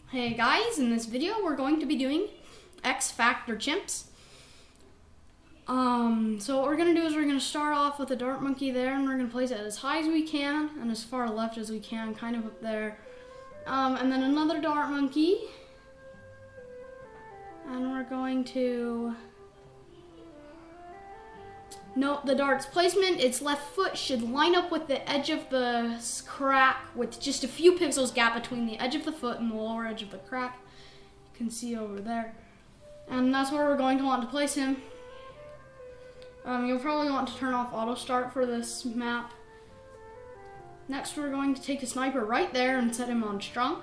Hey guys, in this video we're going to be doing X Factor chimps. So what we're going to do is we're going to start off with a dart monkey there, and we're going to place it as high as we can and as far left as we can, kind of up there. And then another dart monkey. And we're going to note the dart's placement. Its left foot should line up with the edge of the crack with just a few pixels gap between the edge of the foot and the lower edge of the crack. You can see over there. And that's where we're going to want to place him. You'll probably want to turn off auto start for this map. Next we're going to take a sniper right there and set him on strong.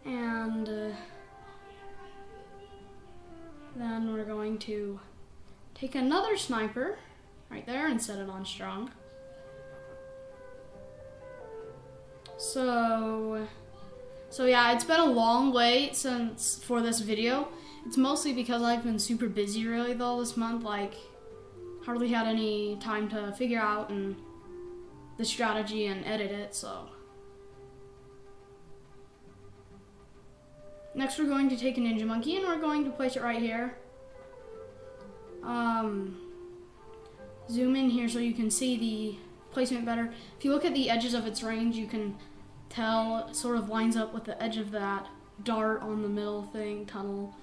And then we're going to take another sniper right there and set it on strong. So yeah, it's been a long wait for this video. It's mostly because I've been super busy really though this month, like hardly had any time to figure out the strategy and edit it, so. Next we're going to take a ninja monkey and we're going to place it right here. Zoom in here so you can see the placement better. If you look at the edges of its range, you can tell it sort of lines up with the edge of that dart on the middle thing, tunnel.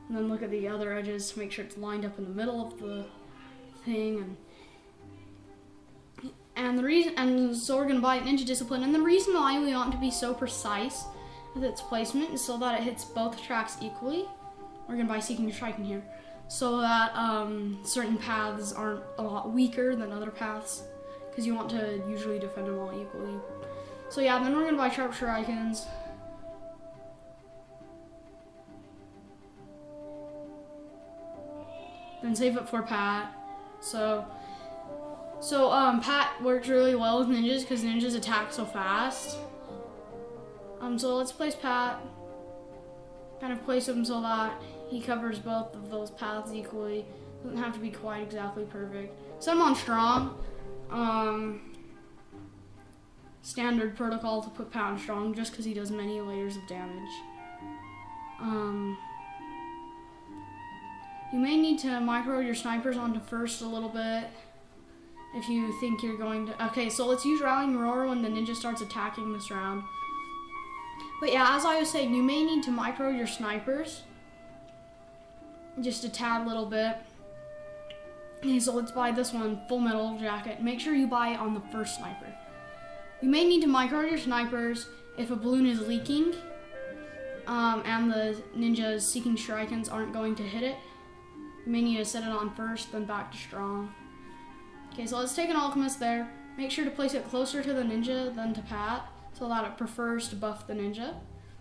And then look at the other edges to make sure it's lined up in the middle of the thing. And so we're gonna buy Ninja Discipline. And the reason why we want to be so precise with its placement is so that it hits both tracks equally. We're gonna buy Seeking Striking here, so that certain paths aren't a lot weaker than other paths, because you want to usually defend them all equally. So yeah, then we're gonna buy Sharp Shurikens. Then save it for Pat. So Pat works really well with ninjas because ninjas attack so fast. So let's place Pat. Kind of place him so that he covers both of those paths equally. Doesn't have to be quite exactly perfect. Set him on strong. Standard protocol to put Pat on strong just because he does many layers of damage. You may need to micro your snipers onto first a little bit if you think you're going to. Okay, so let's use Rallying Roar when the ninja starts attacking this round. But yeah, as I was saying, you may need to micro your snipers just a tad little bit. Okay, so let's buy this one, Full Metal Jacket. Make sure you buy it on the first sniper. You may need to micro your snipers if a balloon is leaking and the ninja's Seeking Shurikens aren't going to hit it. You may need to set it on first, then back to strong. Okay, so let's take an Alchemist there. Make sure to place it closer to the ninja than to Pat, so that it prefers to buff the ninja,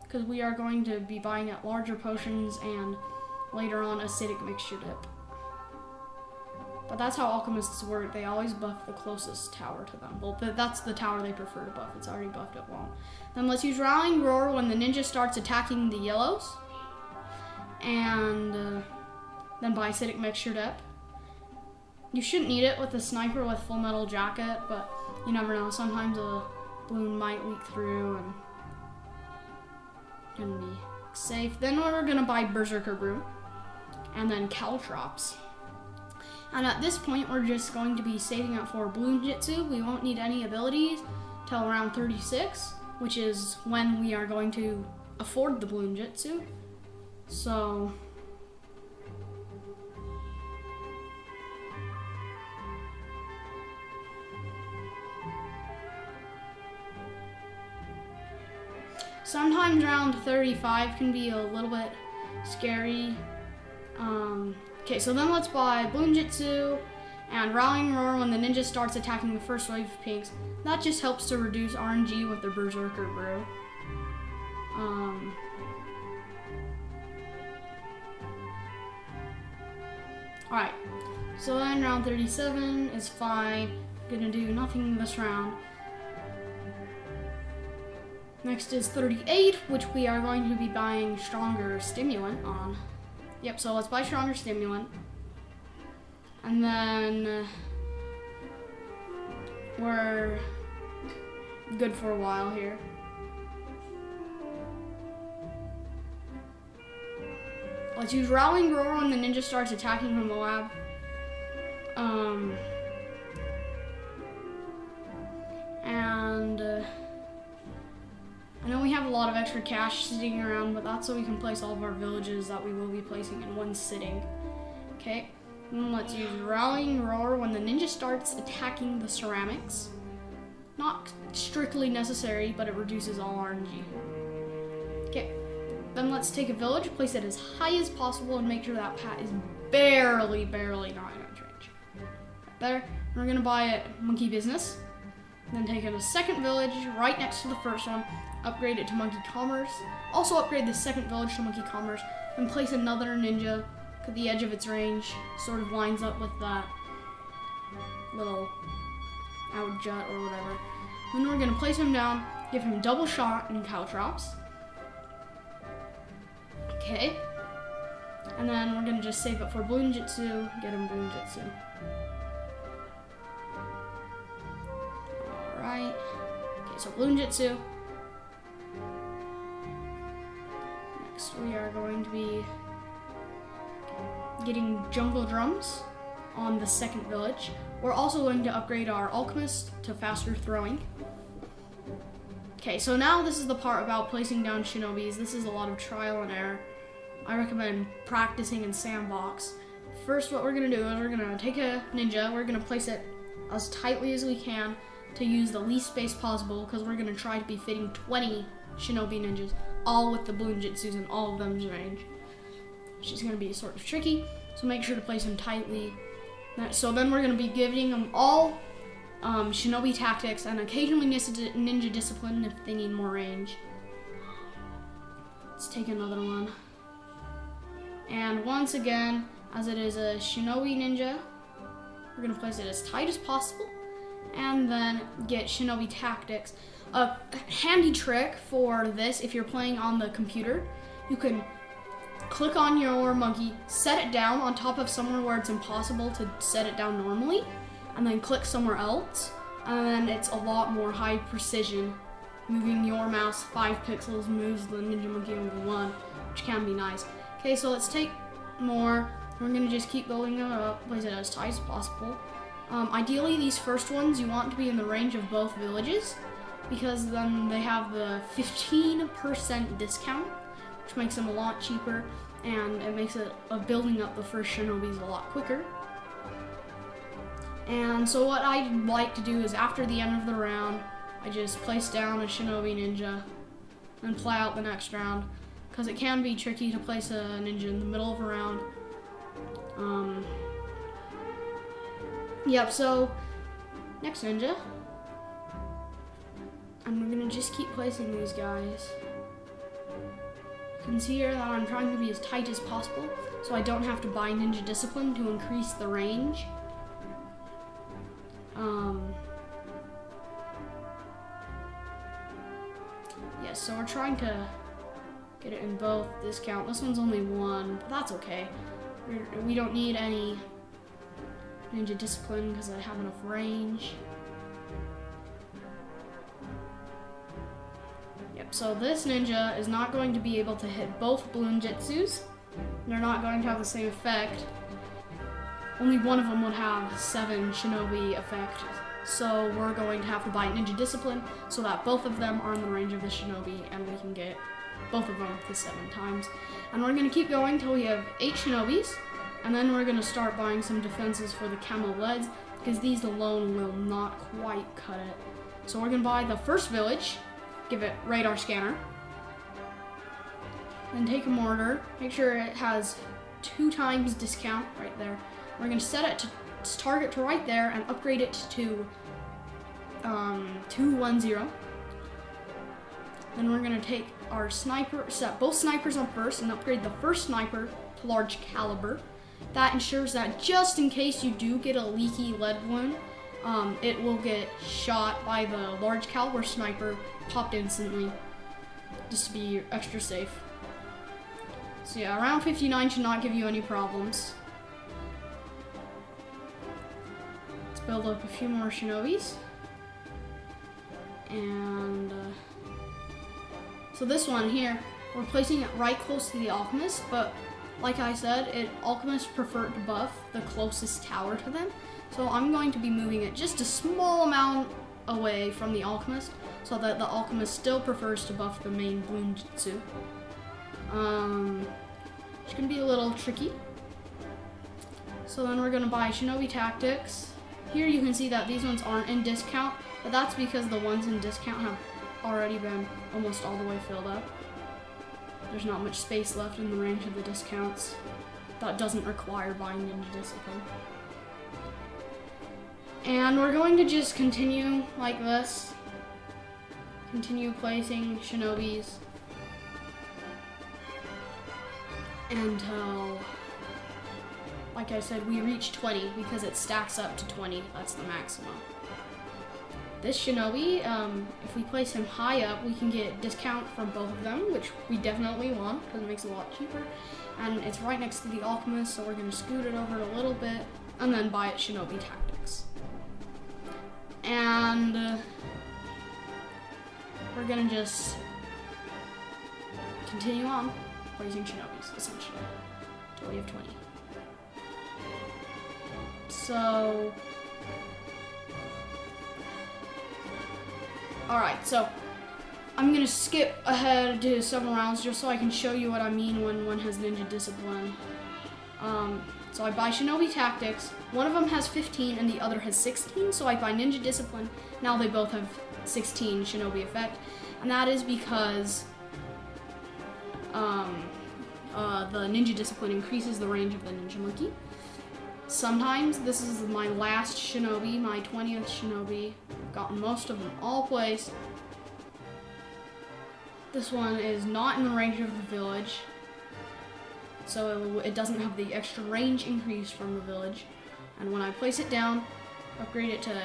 because we are going to be buying at larger potions and later on acidic mixture dip. But that's how alchemists work. They always buff the closest tower to them. Well, that's the tower they prefer to buff. It's already buffed up long. Then let's use Rallying Roar when the ninja starts attacking the yellows, and then buy acidic mixture dip. You shouldn't need it with a sniper with Full Metal Jacket, but you never know. Sometimes a balloon might leak through and can be safe. Then we're gonna buy Berserker Brew and then Caltrops. And at this point, we're just going to be saving up for Bloonjitsus. We won't need any abilities till around 36, which is when we are going to afford the Bloonjitsus. So sometimes around 35 can be a little bit scary. Okay, so then let's buy Bloonjitsus and Rallying Roar when the ninja starts attacking the first wave of pinks. That just helps to reduce RNG with the Berserker Brew. Alright, so then round 37 is fine. Gonna do nothing this round. Next is 38, which we are going to be buying Stronger Stimulant on. Yep, so let's buy Stronger Stimulant. And then we're good for a while here. Let's use Rallying Roar when the ninja starts attacking the MOAB. I know we have a lot of extra cash sitting around, but that's so we can place all of our villages that we will be placing in one sitting. Okay, and let's use Rallying Roar when the ninja starts attacking the ceramics. Not strictly necessary, but it reduces all RNG. Okay, then let's take a village, place it as high as possible, and make sure that Pat is barely not in range. Right there. We're gonna buy it Monkey Business. Then take in a second village right next to the first one, upgrade it to Monkey Commerce. Also upgrade the second village to Monkey Commerce, and place another ninja at the edge of its range. Sort of lines up with that little out jut or whatever. Then we're gonna place him down, give him double shot and caltrops. Okay. And then we're gonna just save it for Bloonjitsu, get him Bloonjitsu. Alright. Okay, so Bloonjitsu. Next we are going to be getting jungle drums on the second village. We're also going to upgrade our Alchemist to faster throwing. Okay, so now this is the part about placing down shinobis. This is a lot of trial and error. I recommend practicing in sandbox. First, what we're gonna do is we're gonna take a ninja, we're gonna place it as tightly as we can to use the least space possible, because we're gonna try to be fitting 20 shinobi ninjas, all with the Bloonjitsus in all of them's range. Which is gonna be sort of tricky, so make sure to place them tightly. So then we're gonna be giving them all shinobi tactics and occasionally ninja discipline if they need more range. Let's take another one. And once again, as it is a shinobi ninja, we're gonna place it as tight as possible and then get shinobi tactics. A handy trick for this, if you're playing on the computer, you can click on your monkey, set it down on top of somewhere where it's impossible to set it down normally, and then click somewhere else, and then it's a lot more high precision. Moving your mouse 5 pixels moves the ninja monkey over 1, which can be nice. Okay, so let's take more. We're gonna just keep building it up, place it as tight as possible. Ideally, these first ones, you want to be in the range of both villages, because then they have the 15% discount, which makes them a lot cheaper, and it makes it building up the first shinobis a lot quicker. And so what I like to do is after the end of the round, I just place down a shinobi ninja and play out the next round, because it can be tricky to place a ninja in the middle of a round. Yep, so next ninja. And we're gonna just keep placing these guys. You can see here that I'm trying to be as tight as possible, so I don't have to buy ninja discipline to increase the range. Yes, so we're trying to get it in both discount. This one's only 1, but that's okay. We don't need any ninja discipline because I have enough range. Yep, so this ninja is not going to be able to hit both Bloonjitsus. They're not going to have the same effect. Only one of them would have 7 shinobi effect. So we're going to have to buy ninja discipline so that both of them are in the range of the shinobi and we can get both of them to 7 times. And we're going to keep going until we have 8 shinobis. And then we're going to start buying some defenses for the camo leads, because these alone will not quite cut it. So we're going to buy the first village, give it radar scanner, then take a mortar, make sure it has 2 times discount right there. We're going to set it to target to right there and upgrade it to 210. Then we're going to take our sniper, set both snipers on first and upgrade the first sniper to large caliber. That ensures that just in case you do get a leaky lead balloon, it will get shot by the large caliber sniper, popped instantly, just to be extra safe. So yeah, round 59 should not give you any problems. Let's build up a few more shinobis. And so this one here, we're placing it right close to the Alchemist, but like I said, Alchemists prefer to buff the closest tower to them. So I'm going to be moving it just a small amount away from the Alchemist so that the Alchemist still prefers to buff the main Bloonjitsu. It's gonna be a little tricky. So then we're gonna buy Shinobi Tactics. Here you can see that these ones aren't in discount, but that's because the ones in discount have already been almost all the way filled up. There's not much space left in the range of the discounts. That doesn't require buying Ninja Discipline. And we're going to just continue like this. Continue placing Shinobis until, like I said, we reach 20 because it stacks up to 20. That's the maximum. This Shinobi, if we place him high up, we can get discount from both of them, which we definitely want because it makes it a lot cheaper. And it's right next to the Alchemist, so we're going to scoot it over a little bit and then buy it Shinobi Tactics. And we're going to just continue on placing Shinobis, essentially, until we have 20. So, alright, so I'm going to skip ahead to several rounds just so I can show you what I mean when one has Ninja Discipline. So I buy Shinobi Tactics. One of them has 15 and the other has 16, so I buy Ninja Discipline. Now they both have 16 Shinobi effect, and that is because the Ninja Discipline increases the range of the Ninja Monkey. Sometimes, this is my last Shinobi, my 20th Shinobi. I've gotten most of them all placed. This one is not in the range of the village, so it doesn't have the extra range increase from the village. And when I place it down, upgrade it to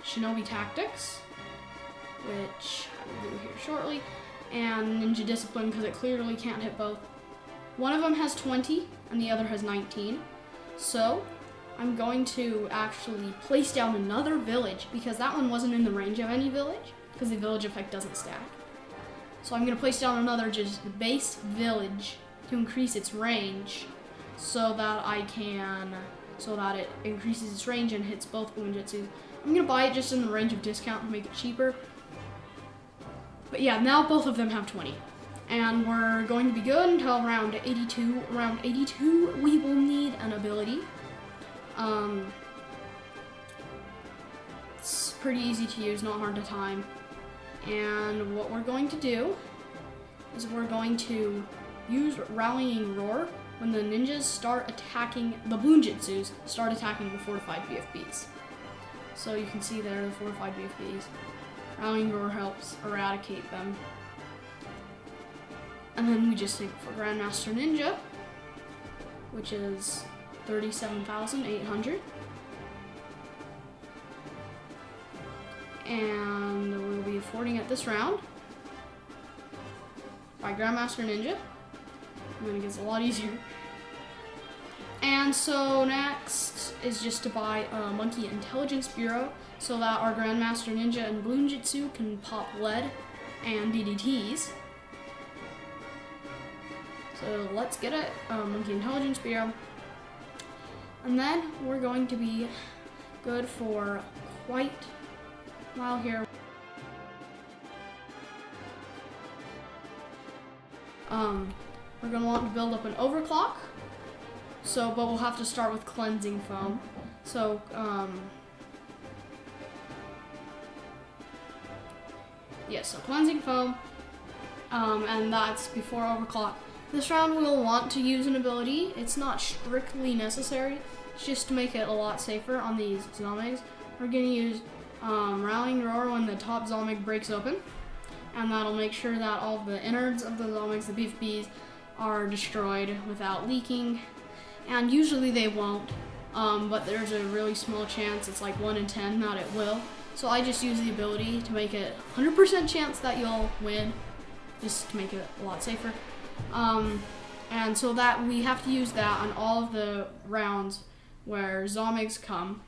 Shinobi Tactics, which I will do here shortly, and Ninja Discipline because it clearly can't hit both. One of them has 20 and the other has 19. So I'm going to actually place down another village because that one wasn't in the range of any village because the village effect doesn't stack. So I'm going to place down another just base village to increase its range so that it increases its range and hits both Bloonjitsus. I'm going to buy it just in the range of discount to make it cheaper. But yeah, now both of them have 20. And we're going to be good until round 82. Round 82, we will need an ability. It's pretty easy to use, not hard to time. And what we're going to do is we're going to use Rallying Roar when the ninjas start attacking, the Bloonjitsus start attacking the fortified BFBs. So you can see there the fortified BFBs. Rallying Roar helps eradicate them. And then we just take it for Grandmaster Ninja, which is 37,800. And we'll be affording it this round by Grandmaster Ninja. And then it gets a lot easier. And so next is just to buy a Monkey Intelligence Bureau so that our Grandmaster Ninja and Bloonjitsu can pop lead and DDTs. So let's get it, Monkey Intelligence Bureau. And then we're going to be good for quite a while here. We're going to want to build up an Overclock. So, but we'll have to start with Cleansing Foam. So, so Cleansing Foam, and that's before Overclock. This round we'll want to use an ability. It's not strictly necessary. It's just to make it a lot safer on these ZOMGs. We're going to use Rallying Roar when the top ZOMG breaks open. And that'll make sure that all the innards of the ZOMGs, the BFBs, are destroyed without leaking. And usually they won't, but there's a really small chance, it's like 1 in 10 that it will. So I just use the ability to make it 100% chance that you'll win, just to make it a lot safer. And so that we have to use that on all of the rounds where ZOMGs come.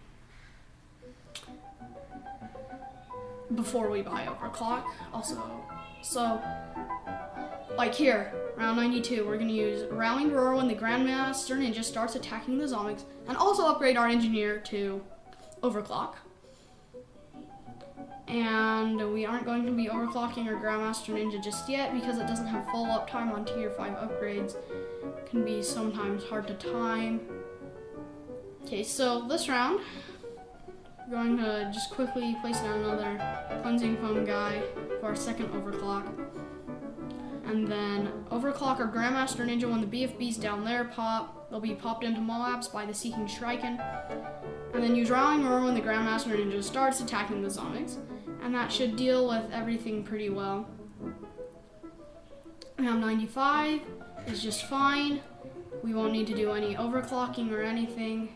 before we buy Overclock. Also, so like here, round 92, we're gonna use Rallying Roar when the Grandmaster Ninja starts attacking the ZOMGs, and also upgrade our engineer to Overclock. And we aren't going to be overclocking our Grandmaster Ninja just yet because it doesn't have full uptime on tier 5 upgrades. It can be sometimes hard to time. Okay, so this round, we're going to just quickly place down another cleansing foam guy for our second overclock. And then overclock our Grandmaster Ninja when the BFBs down there pop. They'll be popped into MOABs by the Seeking Shuriken. And then use Rallying Roar when the Grandmaster Ninja starts attacking the ZOMGs. And that should deal with everything pretty well. Round 95 is just fine. We won't need to do any overclocking or anything.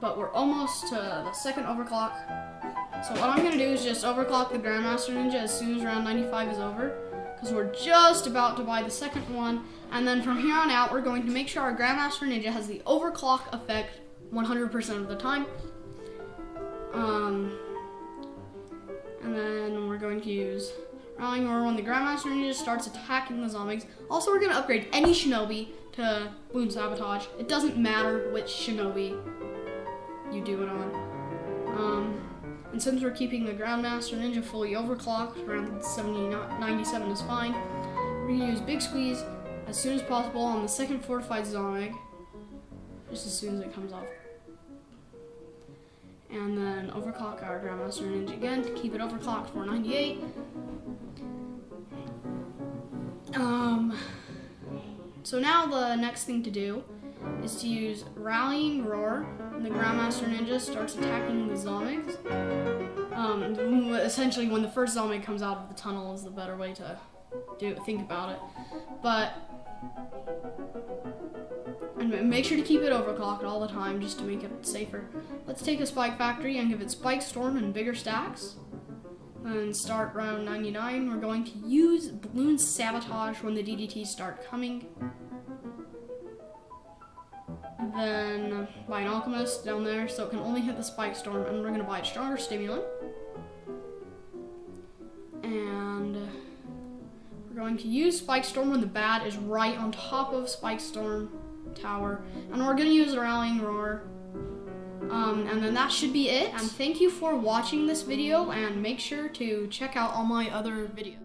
But we're almost to the second overclock. So what I'm going to do is just overclock the Grandmaster Ninja as soon as round 95 is over, because we're just about to buy the second one. And then from here on out, we're going to make sure our Grandmaster Ninja has the overclock effect 100% of the time. And then we're going to use Rallying Roar when the Grandmaster Ninja starts attacking the ZOMGs. Also, we're going to upgrade any Shinobi to Bloon Sabotage. It doesn't matter which Shinobi you do it on. And since we're keeping the Grandmaster Ninja fully overclocked, around 97 is fine, we're going to use Big Squeeze as soon as possible on the second fortified ZOMG, just as soon as it comes off. And then overclock our Grandmaster Ninja again to keep it overclocked for 98. So now the next thing to do is to use Rallying Roar when the Grandmaster Ninja starts attacking the ZOMGs. Essentially, when the first ZOMG comes out of the tunnel is the better way to think about it. And make sure to keep it overclocked all the time just to make it safer. Let's take a Spike Factory and give it Spike Storm and bigger stacks. And start round 99. We're going to use Bloon Sabotage when the DDTs start coming. Then buy an Alchemist down there so it can only hit the Spike Storm, and we're going to buy a stronger stimulant. And we're going to use Spike Storm when the bat is right on top of Spike Storm Tower, and we're going to use Rallying Roar. And then that should be it. And thank you for watching this video, and make sure to check out all my other videos.